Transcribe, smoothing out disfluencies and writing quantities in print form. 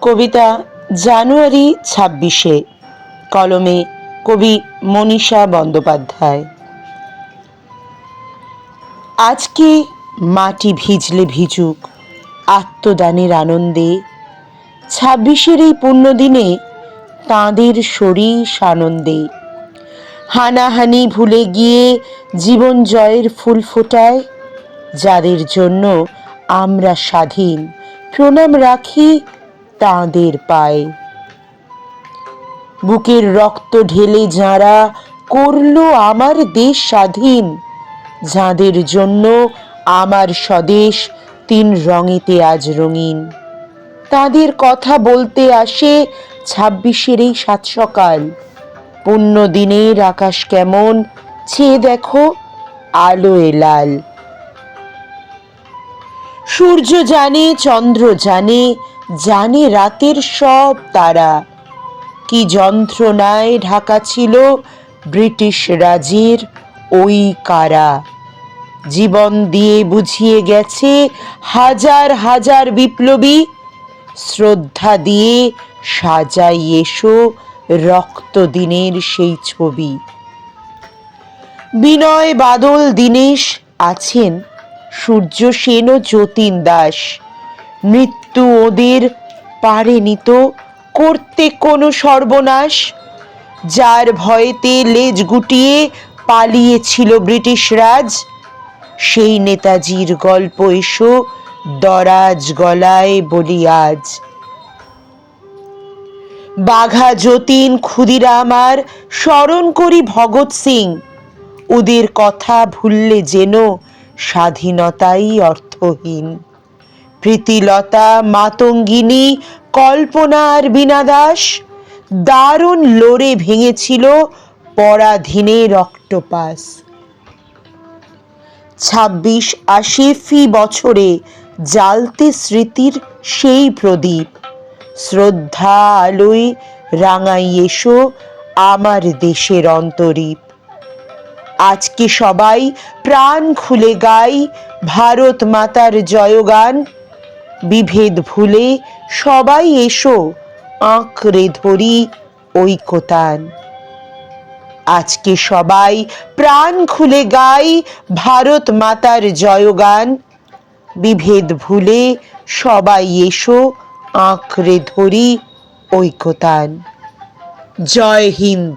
কবিতা জানুয়ারি ২৬-এ, কলমে কবি মনীষা বন্দ্যোপাধ্যায়। আজকে মাটি ভিজলে ভিজুক আত্মদানের আনন্দে, ২৬-এর এই পুণ্যদিনে তাঁদের শরীর আনন্দে। হানাহানি ভুলে গিয়ে জীবন জয়ের ফুল ফোটায়, যাদের জন্য আমরা স্বাধীন প্রণাম রাখি তাঁদের পায়ে। বুকের রক্ত ঢেলে যাঁরা করলো আমার দেশ স্বাধীন, যাঁদের জন্য আমার স্বদেশ ৩ রঙেতে আজ রঙিন, তাঁদের কথা বলতে আসে ২৬-এর এই সাত সকাল। পুণ্য দিনের আকাশ কেমন চেয়ে দেখো আলোয় লাল। সূর্য জানে, চন্দ্র জানে, জানে রাতের সব তারা, কি যন্ত্রণায় ঢাকা ছিল ব্রিটিশ রাজের ওই কারা। জীবন দিয়ে বুঝিয়ে গেছে হাজার হাজার বিপ্লবী, শ্রদ্ধা দিয়ে সাজাই এসো রক্ত দিনের সেই ছবি। বিনয়, বাদল, দীনেশ আছেন, সূর্য সেন ও যতীন দাস। মৃত্যু ওদের পারেনি তো করতে কোনো সর্বনাশ, যার ভয়েতে লেজ গুটিয়ে পালিয়েছিল ব্রিটিশ রাজ। সেই নেতাজির গল্প এসো দরাজ গলায় বলি আজ। বাঘা, যতীন, ক্ষুদিরাম আর স্মরণ করি ভগৎ সিং, ওদের কথা ভুললে যেন স্বাধীনতাই অর্থহীন। প্রীতিলতা, মাতঙ্গিনী, কল্পনা আর বীণা দাস দারুণ লড়ে ভেঙেছিল পরাধীনের অক্টোপাস। ২৬ ফি বছরে জ্বালতে স্মৃতির সেই প্রদীপ, শ্রদ্ধা আলোয় রাঙাই এসো আমার দেশের অন্তরীপ। আজকে সবাই প্রাণ খুলে গাই ভারত মাতার জয়গান, বিভেদ ভুলে সবাই এসো আঁকড়ে ধরি ঐকতান। আজকে সবাই প্রাণ খুলে গাই ভারত মাতার জয়গান, বিভেদ ভুলে সবাই এসো আঁকড়ে ধরি ঐকতান। জয় হিন্দ।